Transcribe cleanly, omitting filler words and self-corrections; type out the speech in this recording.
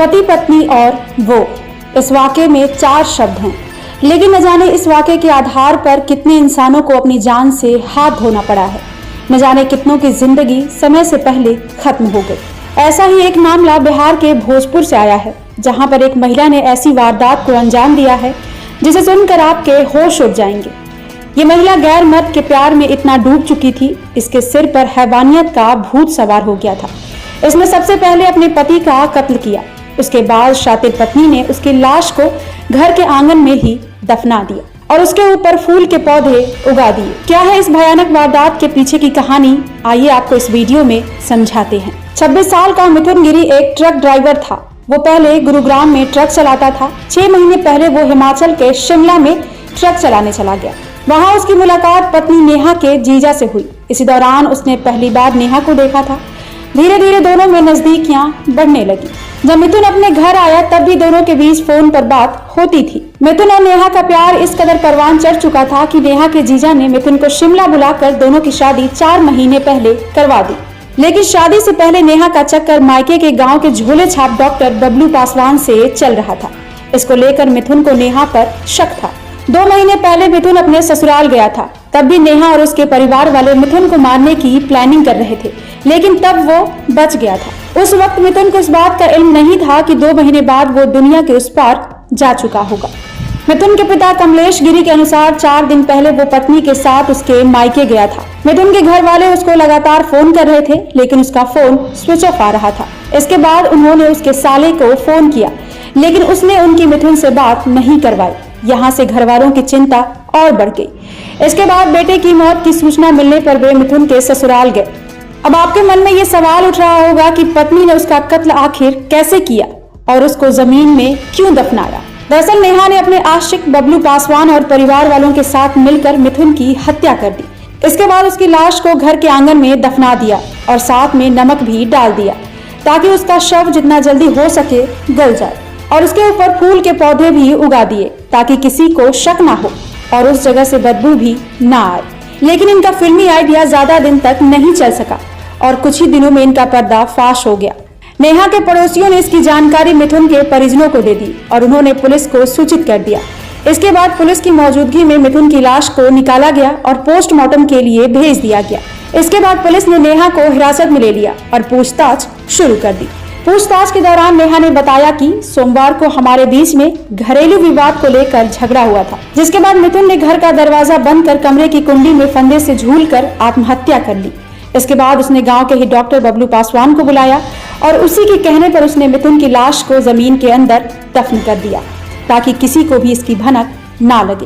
पति पत्नी और वो, इस वाक़े में 4 शब्द हैं, लेकिन न जाने इस वाक़े के आधार पर कितने इंसानों को अपनी जान से हाथ धोना पड़ा है। न जाने कितनों की जिंदगी समय से पहले खत्म हो गई। ऐसा ही एक मामला बिहार के भोजपुर से आया है, जहां पर एक महिला ने ऐसी वारदात को अंजाम दिया है जिसे सुनकर आपके होश उड़ जाएंगे। ये महिला गैर मर्द के प्यार में इतना डूब चुकी थी, इसके सिर पर हैवानियत का भूत सवार हो गया था। इसने सबसे पहले अपने पति का कत्ल किया, उसके बाद शातिर पत्नी ने उसकी लाश को घर के आंगन में ही दफना दिया और उसके ऊपर फूल के पौधे उगा दिए। क्या है इस भयानक वारदात के पीछे की कहानी, आइए आपको इस वीडियो में समझाते हैं। 26 साल का मिथुन गिरी एक ट्रक ड्राइवर था। वो पहले गुरुग्राम में ट्रक चलाता था। 6 महीने पहले वो हिमाचल के शिमला में ट्रक चलाने चला गया। वहाँ उसकी मुलाकात पत्नी नेहा के जीजा से हुई। इसी दौरान उसने पहली बार नेहा को देखा था। धीरे धीरे दोनों में नजदीकियां बढ़ने लगी। जब मिथुन अपने घर आया तब भी दोनों के बीच फोन पर बात होती थी। मिथुन और नेहा का प्यार इस कदर परवान चढ़ चुका था कि नेहा के जीजा ने मिथुन को शिमला बुलाकर दोनों की शादी 4 महीने पहले करवा दी। लेकिन शादी से पहले नेहा का चक्कर मायके के गांव के झोले छाप डॉक्टर बबलू पासवान से चल रहा था। इसको लेकर मिथुन को नेहा पर शक था। 2 महीने पहले मिथुन अपने ससुराल गया था। तब भी नेहा और उसके परिवार वाले मिथुन को मारने की प्लानिंग कर रहे थे, लेकिन तब वो बच गया था। उस वक्त मिथुन को इस बात का इल्म नहीं था कि 2 महीने बाद वो दुनिया के उस पार जा चुका होगा। मिथुन के पिता कमलेश गिरी के अनुसार 4 दिन पहले वो पत्नी के साथ उसके मायके गया था। मिथुन के घर वाले उसको लगातार फोन कर रहे थे, लेकिन उसका फोन स्विच ऑफ आ रहा था। इसके बाद उन्होंने उसके साले को फोन किया, लेकिन उसने उनकी मिथुन से बात नहीं करवाई। यहाँ से घर वालों की चिंता और बढ़ गई। इसके बाद बेटे की मौत की सूचना मिलने पर वे मिथुन के ससुराल गए। अब आपके मन में ये सवाल उठ रहा होगा कि पत्नी ने उसका कत्ल आखिर कैसे किया और उसको जमीन में क्यों दफनाया। दरअसल नेहा ने अपने आशिक बबलू पासवान और परिवार वालों के साथ मिलकर मिथुन की हत्या कर दी। इसके बाद उसकी लाश को घर के आंगन में दफना दिया और साथ में नमक भी डाल दिया ताकि उसका शव जितना जल्दी हो सके गल जाए, और उसके ऊपर फूल के पौधे भी उगा दिए ताकि किसी को शक ना हो और उस जगह से बदबू भी ना आए। लेकिन इनका फिल्मी आइडिया ज्यादा दिन तक नहीं चल सका और कुछ ही दिनों में इनका पर्दा फाश हो गया। नेहा के पड़ोसियों ने इसकी जानकारी मिथुन के परिजनों को दे दी और उन्होंने पुलिस को सूचित कर दिया। इसके बाद पुलिस की मौजूदगी में मिथुन की लाश को निकाला गया और पोस्टमार्टम के लिए भेज दिया गया। इसके बाद पुलिस ने नेहा को हिरासत में ले लिया और पूछताछ शुरू कर दी। पूछताछ के दौरान नेहा ने बताया कि सोमवार को हमारे बीच में घरेलू विवाद को लेकर झगड़ा हुआ था, जिसके बाद मिथुन ने घर का दरवाजा बंद कर कमरे की कुंडी में फंदे से झूलकर आत्महत्या कर ली। इसके बाद उसने गांव के ही डॉक्टर बबलू पासवान को बुलाया और उसी के कहने पर उसने मिथुन की लाश को जमीन के अंदर दफन कर दिया ताकि किसी को भी इसकी भनक ना लगे।